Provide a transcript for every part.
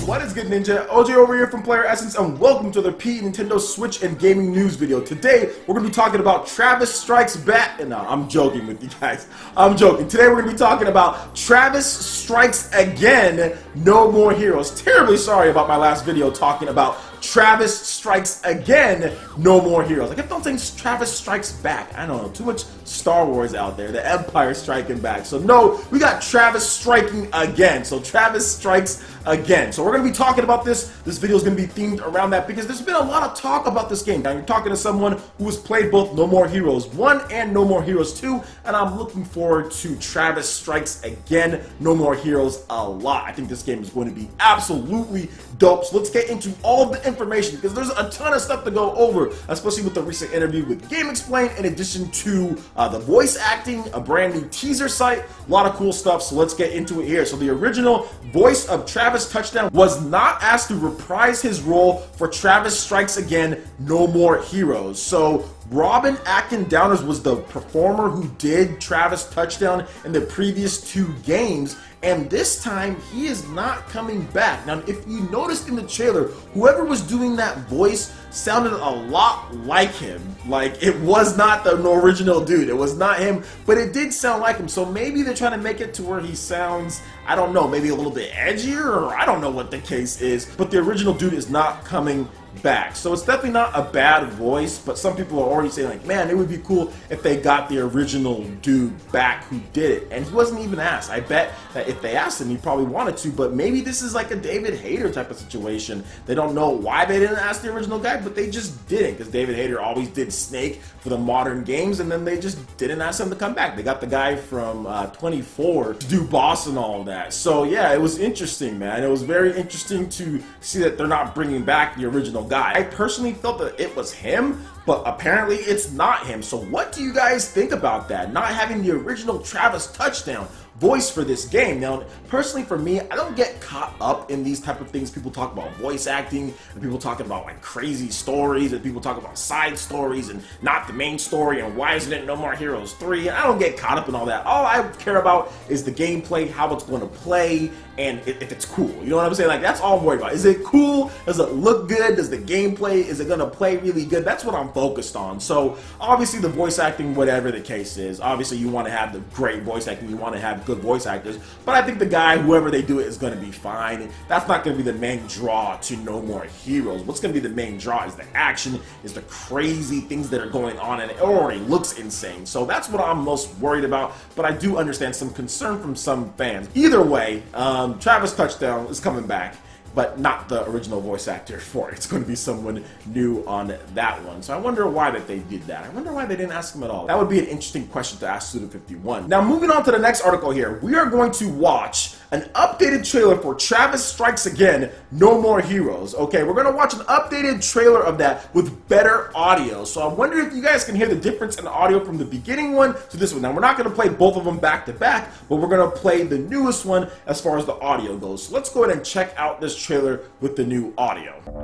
What is good, Ninja? OJ over here from PlayerEssence, and welcome to the Nintendo Switch and Gaming News video. Today, we're going to be talking about Travis Strikes Back. And no, I'm joking with you guys. I'm joking. Today, we're going to be talking about Travis Strikes Again, No More Heroes. Terribly sorry about my last video talking about Travis Strikes Again, No More Heroes. I kept on saying Travis Strikes Back. I don't know, too much Star Wars out there. The Empire striking back. So no, we got Travis striking again. So Travis Strikes Again. So we're going to be talking about this. This video is going to be themed around that because there's been a lot of talk about this game. Now you're talking to someone who has played both No More Heroes 1 and No More Heroes 2, and I'm looking forward to Travis Strikes Again, No More Heroes a lot. I think this game is going to be absolutely dope. So let's get into all the information because there's a ton of stuff to go over, especially with the recent interview with Game Explain, in addition to the voice acting, a brand new teaser site, a lot of cool stuff. So let's get into it here. So the original voice of Travis Touchdown was not asked to reprise his role for Travis Strikes Again, No More Heroes. So Robin Atkin Downers was the performer who did Travis Touchdown in the previous two games, and this time he is not coming back. Now, if you noticed in the trailer, whoever was doing that voice sounded a lot like him. Like, it was not the original dude. It was not him, but it did sound like him. So maybe they're trying to make it to where he sounds, I don't know, maybe a little bit edgier, or I don't know what the case is, but the original dude is not coming back. So it's definitely not a bad voice, but some people are already saying, like, man, it would be cool if they got the original dude back who did it. And he wasn't even asked. I bet that if they asked him, he probably wanted to, but maybe this is like a David Hayter type of situation. They don't know why they didn't ask the original guy, but they just didn't, because David Hayter always did Snake for the modern games, and then they just didn't ask him to come back. They got the guy from 24 to do Boss and all of that. So yeah, it was interesting, man. It was very interesting to see that they're not bringing back the original guy. I personally felt that it was him, but apparently it's not him. So what do you guys think about that? Not having the original Travis Touchdown voice for this game. Now, personally for me, I don't get caught up in these type of things. People talk about voice acting, and people talking about like crazy stories, and people talk about side stories and not the main story, and why isn't it No More Heroes 3? And I don't get caught up in all that. All I care about is the gameplay, how it's going to play, and if it's cool. You know what I'm saying? Like, that's all I'm worried about. Is it cool? Does it look good? Does the gameplay, is it going to play really good? That's what I'm focused on. So obviously the voice acting, whatever the case is, obviously you want to have the great voice acting, you want to have good voice actors, but I think the guy, whoever they do it, is going to be fine. That's not going to be the main draw to No More Heroes. What's going to be the main draw is the action, is the crazy things that are going on, and it already looks insane. So that's what I'm most worried about, but I do understand some concern from some fans. Either way, Travis Touchdown is coming back, but not the original voice actor for it. It's going to be someone new on that one. So I wonder why that they did that. I wonder why they didn't ask him at all. That would be an interesting question to ask Suda51. Now, moving on to the next article here, we are going to watch an updated trailer for Travis Strikes Again, No More Heroes. Okay, we're going to watch an updated trailer of that with better audio. So I wonder if you guys can hear the difference in the audio from the beginning one to this one. Now, we're not going to play both of them back to back, but we're going to play the newest one as far as the audio goes. So let's go ahead and check out this trailer with the new audio. We'll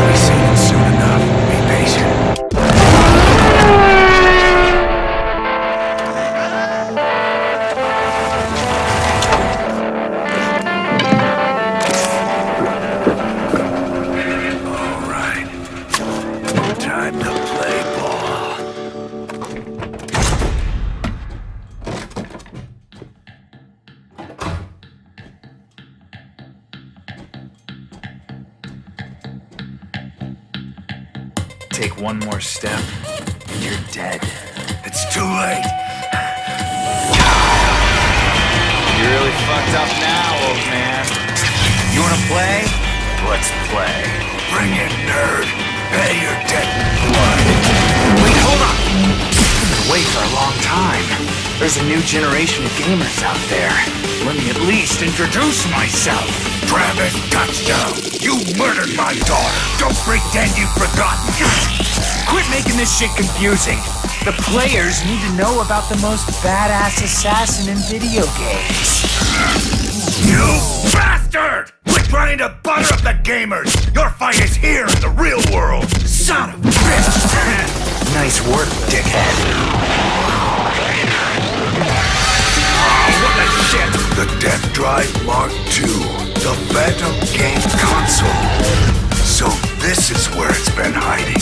be seeing it soon enough. Be patient. All right. Time to play ball. Take one more step, and you're dead. It's too late. You're really fucked up now, old man. You wanna play? Let's play. Bring it, nerd. Pay your debt in blood. Wait, hold on. You've been away for a long time. There's a new generation of gamers out there. Let me at least introduce myself. Travis Touchdown, you murdered my daughter. Don't pretend you've forgotten. Quit making this shit confusing. The players need to know about the most badass assassin in video games. You bastard! Quit trying to butter up the gamers. Your fight is here in the real world. Son of a bitch! Nice work, dickhead. The Death Drive Mark II, the Phantom game console. So this is where it's been hiding.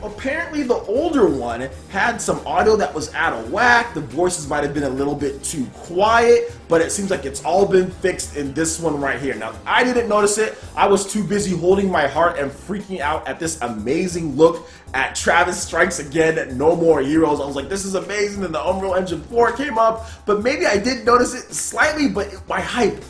Apparently the older one had some audio that was out of whack. The voices might have been a little bit too quiet, but it seems like it's all been fixed in this one right here. Now, I didn't notice it. I was too busy holding my heart and freaking out at this amazing look at Travis Strikes Again, No More Heroes. I was like, this is amazing. Then the Unreal Engine 4 came up, but maybe I did notice it slightly, but my hype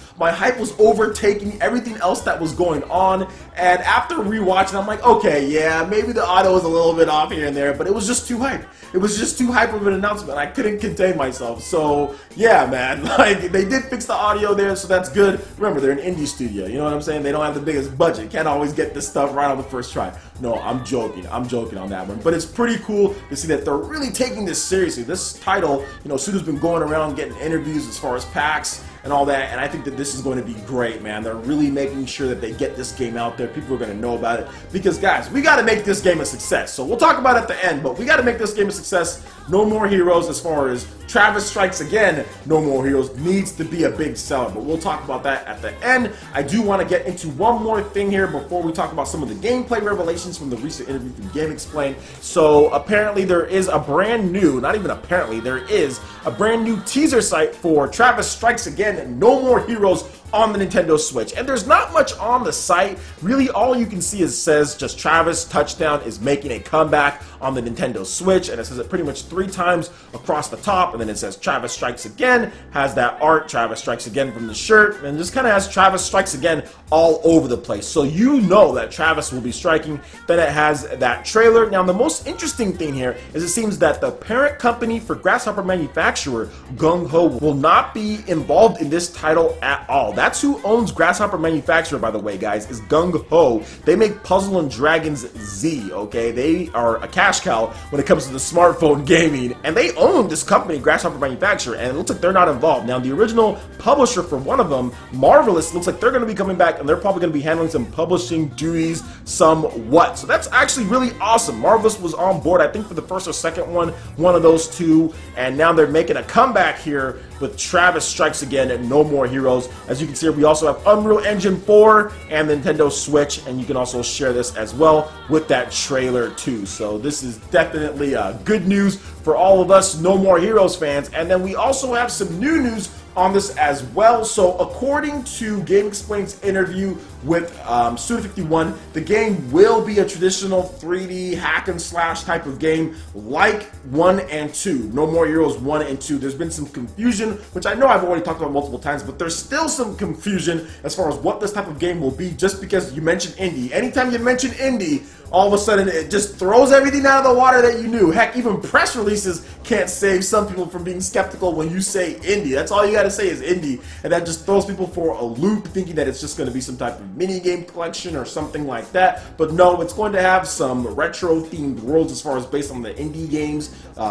was overtaking everything else that was going on. And after rewatching, I'm like, okay, yeah, maybe the audio was a little bit off here and there, but it was just too hype. It was just too hype of an announcement. I couldn't contain myself. So yeah, man, like they did fix the audio there, so that's good. Remember, they're an indie studio. You know what I'm saying? They don't have the biggest budget. Can't always get this stuff right on the first try. No, I'm joking. I'm joking on that one. But it's pretty cool to see that they're really taking this seriously. This title, you know, Suda's been going around getting interviews as far as packs and all that, and I think that this is going to be great, man. They're really making sure that they get this game out there. People are going to know about it because, guys, we got to make this game a success. So we'll talk about it at the end, but we got to make this game a success. No More Heroes, as far as Travis Strikes Again, No More Heroes needs to be a big seller, but we'll talk about that at the end. I do want to get into one more thing here before we talk about some of the gameplay revelations from the recent interview from Game Explain. So apparently there is a brand new, not even apparently, there is a brand new teaser site for Travis Strikes Again, No More Heroes on the Nintendo Switch. And there's not much on the site. Really, all you can see is says just Travis Touchdown is making a comeback on the Nintendo Switch, and it says it pretty much 3 times across the top, and then it says Travis Strikes Again, has that art, Travis Strikes Again from the shirt, and just kind of has Travis Strikes Again all over the place. So you know that Travis will be striking. Then it has that trailer. Now, the most interesting thing here is it seems that the parent company for Grasshopper manufacturer, Gung Ho, will not be involved in this title at all. That's who owns Grasshopper manufacturer, by the way, guys, is Gung Ho. They make Puzzle and Dragons Z, okay? They are a cash cow when it comes to the smartphone gaming, and they own this company, Grasshopper manufacturer, and it looks like they're not involved. Now, the original publisher for one of them, Marvelous, looks like they're going to be coming back, and they're probably going to be handling some publishing duties somewhat. So that's actually really awesome. Marvelous was on board, I think, for the first or second one of those two, and now they're making a comeback here with Travis Strikes Again and No More Heroes. As you can see here, we also have Unreal Engine 4 and the Nintendo Switch, and you can also share this as well with that trailer too. So this is definitely good news for all of us No More Heroes fans. And then we also have some new news on this as well. So according to Game Explain's interview with Suda51, the game will be a traditional 3D hack and slash type of game like 1 and 2. No More Heroes 1 and 2. There's been some confusion, which I know I've already talked about multiple times, but there's still some confusion as far as what this type of game will be, just because you mentioned indie. Anytime you mention indie, all of a sudden it just throws everything out of the water that you knew. Heck, even press releases can't save some people from being skeptical when you say indie. That's all you gotta say is indie, and that just throws people for a loop, thinking that it's just gonna be some type of mini game collection or something like that. But no, it's going to have some retro themed worlds as far as based on the indie games,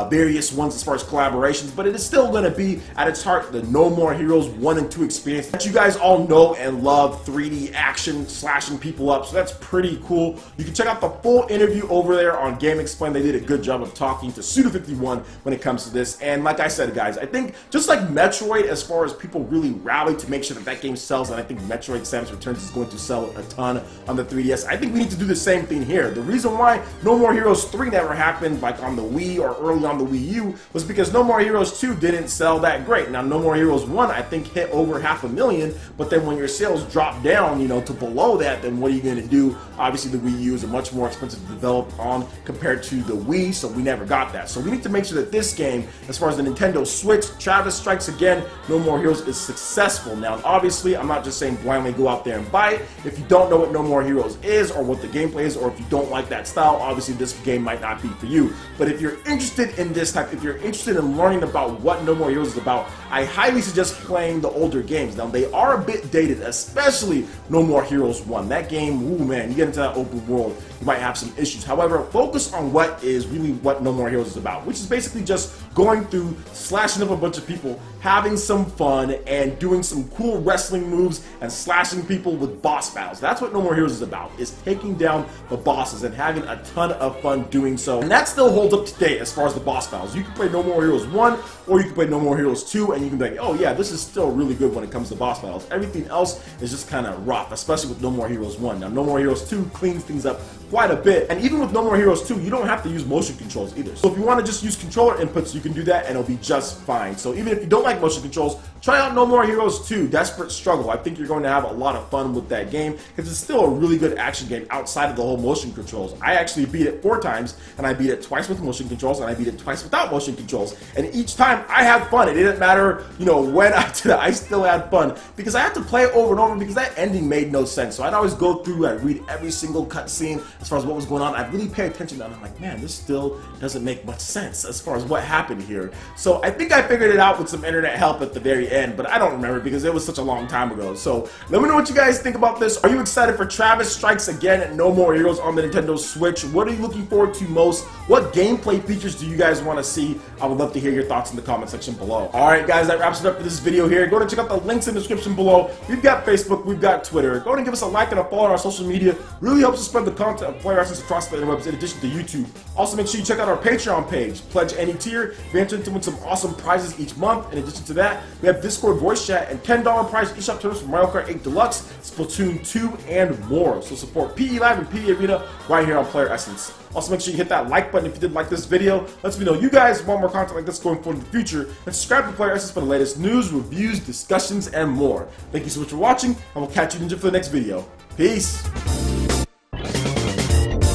various ones as far as collaborations, but it is still gonna be at its heart the No More Heroes 1 and 2 experience that you guys all know and love, 3D action, slashing people up. So that's pretty cool. You can check out the full interview over there on Game Explain. They did a good job of talking to Suda51 when it comes to this. And like I said, guys, I think just like Metroid, as far as people really rally to make sure that that game sells, and I think Metroid Samus Returns is going to sell a ton on the 3DS, I think we need to do the same thing here. The reason why No More Heroes 3 never happened like on the Wii or early on the Wii U was because No More Heroes 2 didn't sell that great. Now, No More Heroes 1, I think, hit over 500,000, but then when your sales drop down, you know, to below that, then what are you going to do? Obviously, the Wii U is a much more expensive to develop on compared to the Wii, so we never got that. So we need to make sure that this game, as far as the Nintendo Switch, Travis Strikes Again, No More Heroes, is successful. Now, obviously, I'm not just saying blindly go out there and buy it. If you don't know what No More Heroes is, or what the gameplay is, or if you don't like that style, obviously this game might not be for you. But if you're interested in this type, if you're interested in learning about what No More Heroes is about, I highly suggest playing the older games. Now, they are a bit dated, especially No More Heroes 1. That game, ooh man, you get into that open world, you might have some issues. However, focus on what is really what No More Heroes is about, which is basically just going through, slashing up a bunch of people, having some fun, and doing some cool wrestling moves and slashing people with boss battles. That's what No More Heroes is about, is taking down the bosses and having a ton of fun doing so. And that still holds up today as far as the boss battles. You can play No More Heroes 1 or you can play No More Heroes 2 and you can be like, oh yeah, this is still really good when it comes to boss battles. Everything else is just kind of rough, especially with No More Heroes 1. Now No More Heroes 2 cleans things up quite a bit, and even with No More Heroes 2, you don't have to use motion controls either. So if you want to just use controller inputs, you can do that and it'll be just fine. So even if you don't like motion controls, try out No More Heroes 2, Desperate Struggle. I think you're going to have a lot of fun with that game because it's still a really good action game outside of the whole motion controls. I actually beat it 4 times, and I beat it twice with motion controls, and I beat it twice without motion controls. And each time I had fun. It didn't matter, you know, when I did it, I still had fun because I had to play it over and over because that ending made no sense. So I'd always go through and read every single cutscene as far as what was going on. I'd really pay attention and I'm like, man, this still doesn't make much sense as far as what happened here. So I think I figured it out with some internet help at the very end, but I don't remember because it was such a long time ago. So let me know what you guys think about this. Are you excited for Travis Strikes Again at No More Heroes on the Nintendo Switch? What are you looking forward to most? What gameplay features do you guys want to see? I would love to hear your thoughts in the comment section below. Alright guys, that wraps it up for this video here. Go and check out the links in the description below. We've got Facebook, we've got Twitter. Go and give us a like and a follow on our social media. Really helps us spread the content of PlayerEssence across the interwebs in addition to YouTube. Also make sure you check out our Patreon page. Pledge any tier. We enter into win some awesome prizes each month. In addition to that, we have Discord voice chat and $10 prize eShop tournaments for Mario Kart 8 Deluxe, Splatoon 2, and more. So support PE Live and PE Arena right here on PlayerEssence. Also make sure you hit that like button if you did like this video. Let me know you guys want more content like this going forward in the future. And subscribe to PlayerEssence for the latest news, reviews, discussions, and more. Thank you so much for watching, and we'll catch you ninja for the next video. Peace!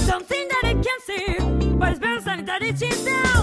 Something that I can't see, but it's better than that it's down.